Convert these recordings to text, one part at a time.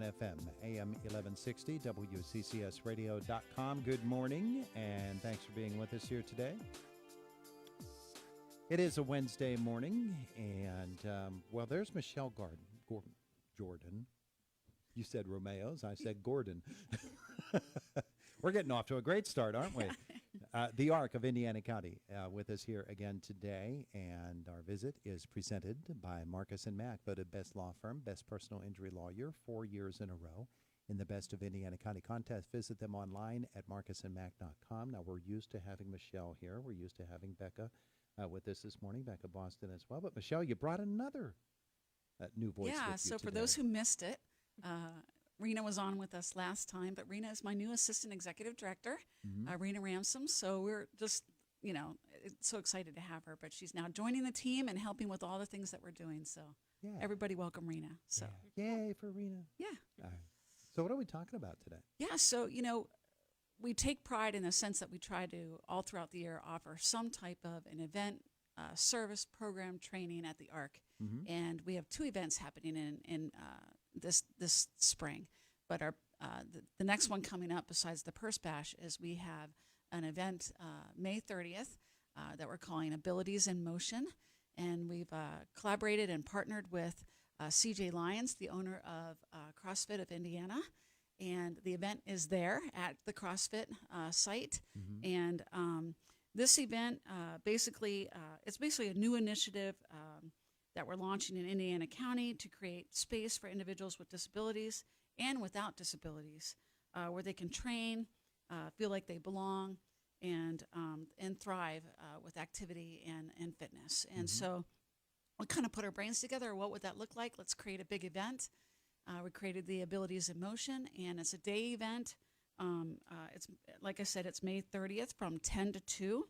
FM, AM 1160, WCCSradio.com. Good morning, and thanks for being with us here today. It is a Wednesday morning, and, there's Michelle Jordan. You said Romeo's, I said Gordon. We're getting off to a great start, aren't we? The Arc of Indiana County with us here again today, and our visit is presented by Marcus and Mack, voted best law firm, best personal injury lawyer 4 years in a row in the Best of Indiana County contest. Visit them online at marcusandmack.com. Now, we're used to having Michelle here. We're used to having Becca with us this morning, Becca Boston as well. But, Michelle, you brought another new voice with you Yeah, so for today. those who missed it, Rena was on with us last time, but Rena is my new assistant executive director, Rena Ransom. So we're just, so excited to have her. But she's now joining the team and helping with all the things that we're doing. So everybody welcome Rena. So Yay for Rena. Yeah. All right. So what are we talking about today? Yeah, so, we take pride in the sense that we try to, all throughout the year, offer some type of an event, service, program, training at the ARC. And we have 2 events happening in this spring. But the next one coming up besides the Purse Bash is we have an event May 30th that we're calling Abilities in Motion. And we've collaborated and partnered with CJ Lyons, the owner of CrossFit of Indiana. And the event is there at the CrossFit site. And this event it's basically a new initiative that we're launching in Indiana County to create space for individuals with disabilities and without disabilities where they can train, feel like they belong, and thrive with activity and fitness. And so we kind of put our brains together. What would that look like? Let's create a big event. We created the Abilities in Motion, and it's a day event. It's like I said, it's May 30th from 10 to 2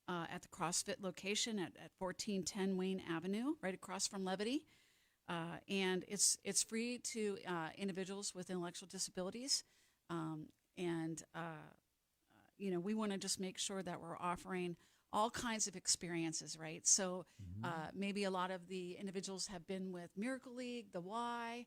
at the CrossFit location at 1410 Wayne Avenue, right across from Levity. And it's free to individuals with intellectual disabilities. We want to just make sure that we're offering all kinds of experiences, right? So maybe a lot of the individuals have been with Miracle League, the Y,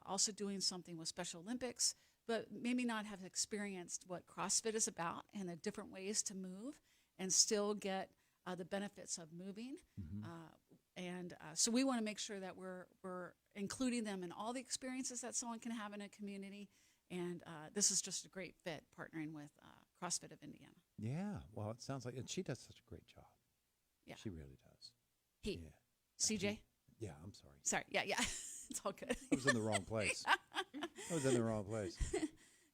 also doing something with Special Olympics, but maybe not have experienced what CrossFit is about and the different ways to move and still get the benefits of moving. So we want to make sure that we're including them in all the experiences that someone can have in a community. And this is just a great fit partnering with CrossFit of Indiana. Yeah, well, it sounds like, and she does such a great job. Yeah. She really does. CJ? Yeah, I'm sorry. Sorry, yeah. It's all good. I was in the wrong place.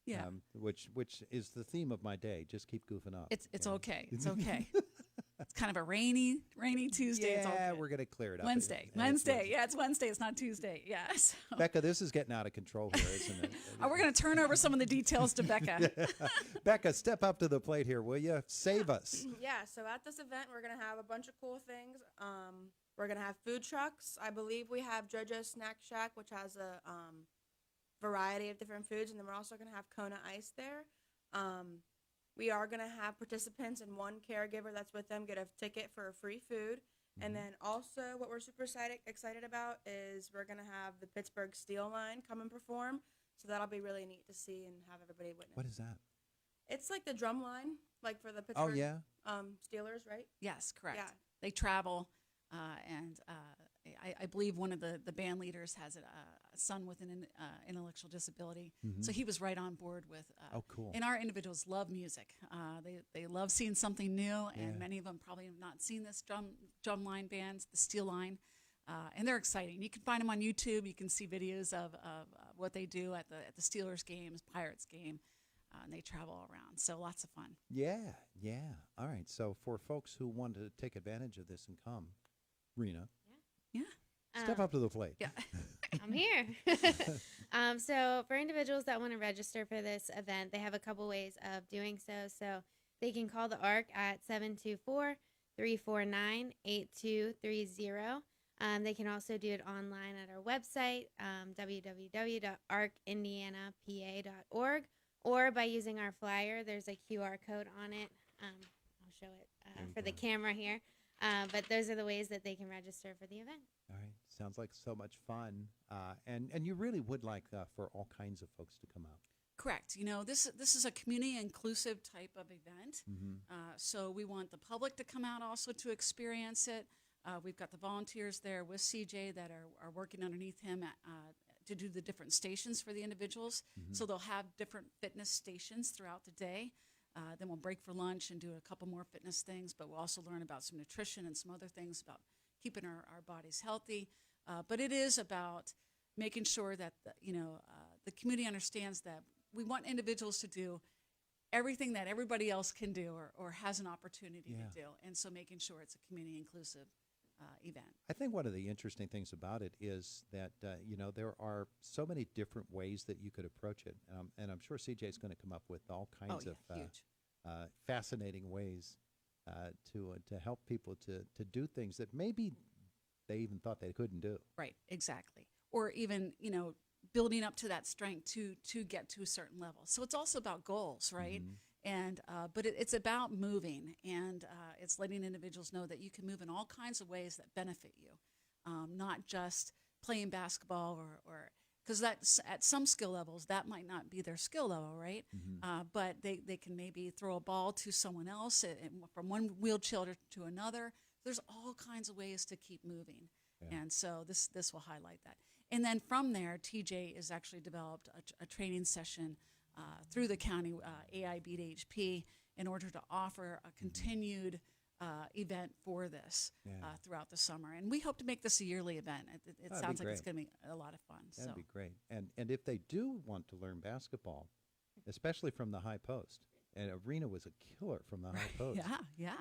Yeah. Which is the theme of my day. Just keep goofing up. It's okay. It's okay. It's kind of a rainy Tuesday. It's all good. We're going to clear it up. Wednesday. Yeah, it's Wednesday. It's not Tuesday. Yeah. So. Becca, this is getting out of control here, isn't it? We're going to turn over some of the details to Becca. Becca, step up to the plate here, will you? Save us. Yeah, so at this event, we're going to have a bunch of cool things. We're going to have food trucks. I believe we have JoJo's Snack Shack, which has a variety of different foods, and then we're also going to have Kona Ice there. We are going to have participants and one caregiver that's with them get a ticket for free food. And then also what we're super excited about is we're going to have the Pittsburgh Steel Line come and perform. So that'll be really neat to see and have everybody witness. What is that? It's like the drum line, like for the Pittsburgh Steelers, right? Yes, correct. Yeah. They travel, and I believe one of the band leaders has a son with an intellectual disability. So he was right on board with. Cool. And our individuals love music. They love seeing something new, and many of them probably have not seen this drum line bands, the Steel Line, and they're exciting. You can find them on YouTube. You can see videos of what they do at the Steelers games, Pirates game, and they travel all around. So lots of fun. Yeah. All right. So for folks who want to take advantage of this and come, Rena. Yeah. Step up to the plate. Yeah. I'm here. So for individuals that want to register for this event, they have a couple ways of doing so. So they can call the ARC at 724-349-8230. They can also do it online at our website, www.arcindianapa.org, or by using our flyer. There's a QR code on it. I'll show it for the camera here. But those are the ways that they can register for the event. All right. Sounds like so much fun, and you really would like for all kinds of folks to come out. Correct. You know, this is a community inclusive type of event. So we want the public to come out also to experience it. We've got the volunteers there with CJ that are working underneath him to do the different stations for the individuals. So they'll have different fitness stations throughout the day. Then we'll break for lunch and do a couple more fitness things, but we'll also learn about some nutrition and some other things about keeping our bodies healthy. But it is about making sure that the community understands that we want individuals to do everything that everybody else can do or has an opportunity to do. And so making sure it's a community inclusive event. I think one of the interesting things about it is that, there are so many different ways that you could approach it. And I'm sure CJ is going to come up with all kinds of huge. fascinating ways to help people to do things that maybe they even thought they couldn't do. Right, exactly. Or even, building up to that strength to get to a certain level. So it's also about goals, right? And but it's about moving, and it's letting individuals know that you can move in all kinds of ways that benefit you, not just playing basketball or because that's at some skill levels that might not be their skill level, right? But they can maybe throw a ball to someone else from one wheelchair to another. There's all kinds of ways to keep moving, and so this will highlight that. And then from there, TJ has actually developed a training session through the county AIB-HP in order to offer a continued event for this throughout the summer. And we hope to make this a yearly event. It sounds like it's going to be a lot of fun. That'd be great. And if they do want to learn basketball, especially from the high post, and Arena was a killer from the high post. Yeah.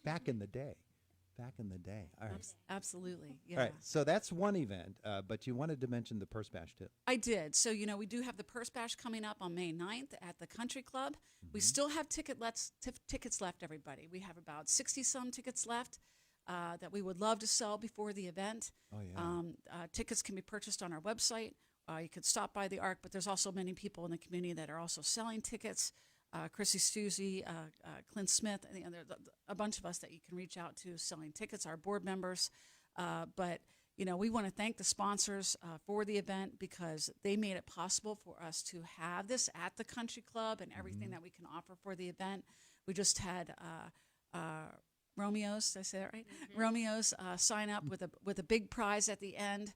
Back in the day. All right. Absolutely. Yeah. All right. So that's one event, but you wanted to mention the Purse Bash too. I did. So, we do have the Purse Bash coming up on May 9th at the Country Club. We still have tickets left, everybody. We have about 60-some tickets left that we would love to sell before the event. Oh, yeah. Tickets can be purchased on our website. You could stop by the ARC, but there's also many people in the community that are also selling tickets. Chrissy Susie, Clint Smith, and there's a bunch of us that you can reach out to selling tickets, our board members. But, we want to thank the sponsors for the event because they made it possible for us to have this at the Country Club and everything that we can offer for the event. We just had Romeo's, did I say that right? Romeo's sign up with a big prize at the end.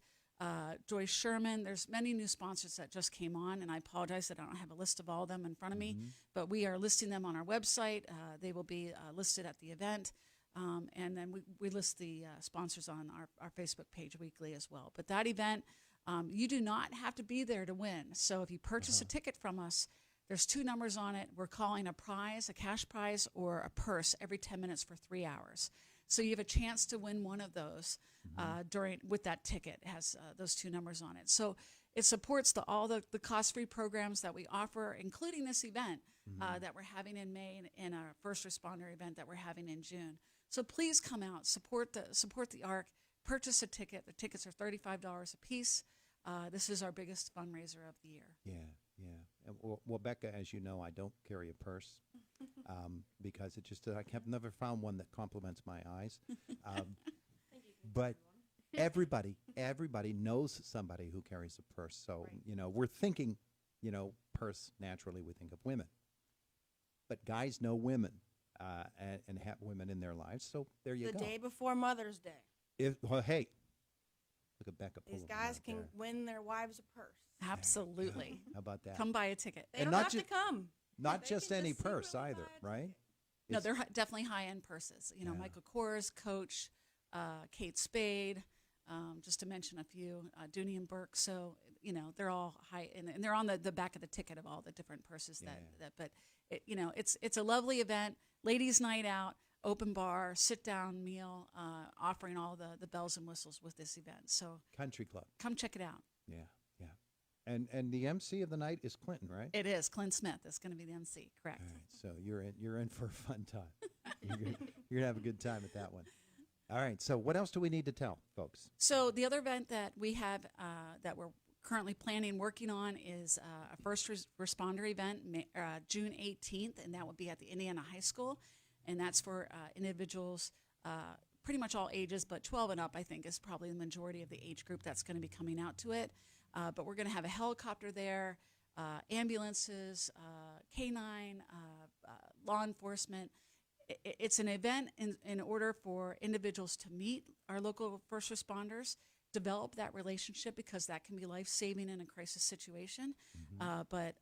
Joyce Sherman, there's many new sponsors that just came on, and I apologize that I don't have a list of all of them in front of me, but we are listing them on our website. They will be listed at the event, and then we list the sponsors on our Facebook page weekly as well. But that event, you do not have to be there to win. So if you purchase a ticket from us, there's 2 numbers on it. We're calling a prize, a cash prize, or a purse every 10 minutes for 3 hours. So you have a chance to win one of those with that ticket. It has those 2 numbers on it. So it supports all the cost-free programs that we offer, including this event that we're having in May and our first responder event that we're having in June. So please come out, support the ARC, purchase a ticket. The tickets are $35 a piece. This is our biggest fundraiser of the year. Yeah. And well, Becca, as you know, I don't carry a purse because I have never found one that complements my eyes. But everybody knows somebody who carries a purse. So, we're thinking, purse, naturally we think of women. But guys know women and have women in their lives. So there you go. The day before Mother's Day. Hey, look at Becca. These guys can win their wives a purse. Absolutely. How about that? Come buy a ticket. They don't have to come. Not They just can any secretly purse either, buy a right? No, they're definitely high-end purses. Michael Kors, Coach, Kate Spade, just to mention a few, Dooney and Burke. So, they're all high, and they're on the back of the ticket of all the different purses but it's a lovely event, ladies' night out, open bar, sit-down meal, offering all the bells and whistles with this event. So Country Club. come check it out. Yeah. And the MC of the night is Clinton, right? It is. Clint Smith is going to be the MC, correct. All right, so you're in for a fun time. you're gonna have a good time at that one. All right, so what else do we need to tell folks? So the other event that we have that we're currently planning, working on, is a first responder event, June 18th, and that will be at the Indiana High School, and that's for individuals pretty much all ages, but 12 and up, I think, is probably the majority of the age group that's going to be coming out to it. But we're going to have a helicopter there, ambulances, canine, law enforcement. It's an event in order for individuals to meet our local first responders, develop that relationship, because that can be life-saving in a crisis situation. But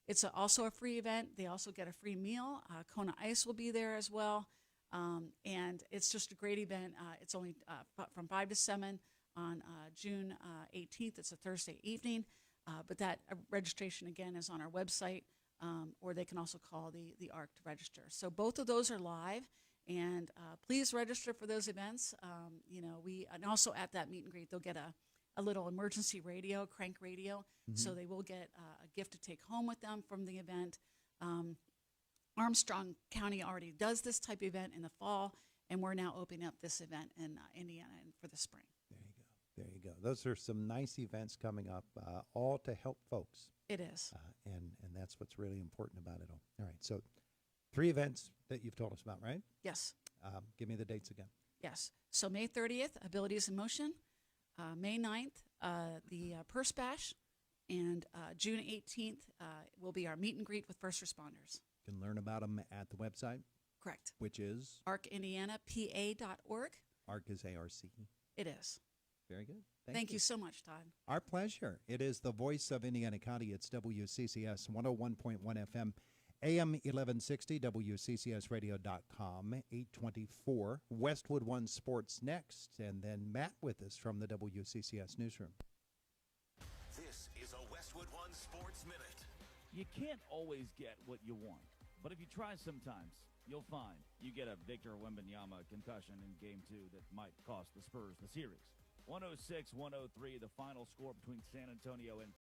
it's also a free event. They also get a free meal. Kona Ice will be there as well. And it's just a great event. It's only from 5 to 7 on June 18th. It's a Thursday evening. But that registration, again, is on our website, or they can also call the ARC to register. So both of those are live. And please register for those events. And also at that meet and greet, they'll get a little emergency radio, crank radio. So they will get a gift to take home with them from the event. Armstrong County already does this type of event in the fall, and we're now opening up this event in Indiana for the spring. There you go. Those are some nice events coming up, all to help folks. It is. And that's what's really important about it all. All right, so 3 events that you've told us about, right? Yes. Give me the dates again. Yes. So May 30th, Abilities in Motion. May 9th, the Purse Bash. And June 18th will be our meet and greet with first responders. You can learn about them at the website. Correct. Which is? ARCIndianaPA.org. ARC is A-R-C. It is. Very good. Thank you so much, Todd. Our pleasure. It is the voice of Indiana County. It's WCCS 101.1 FM, AM 1160, WCCSradio.com, 824. Westwood One Sports next, and then Matt with us from the WCCS Newsroom. This is a Westwood One Sports Minute. You can't always get what you want, but if you try sometimes, you'll find you get a Victor Wembanyama concussion in Game 2 that might cost the Spurs the series. 106-103, the final score between San Antonio and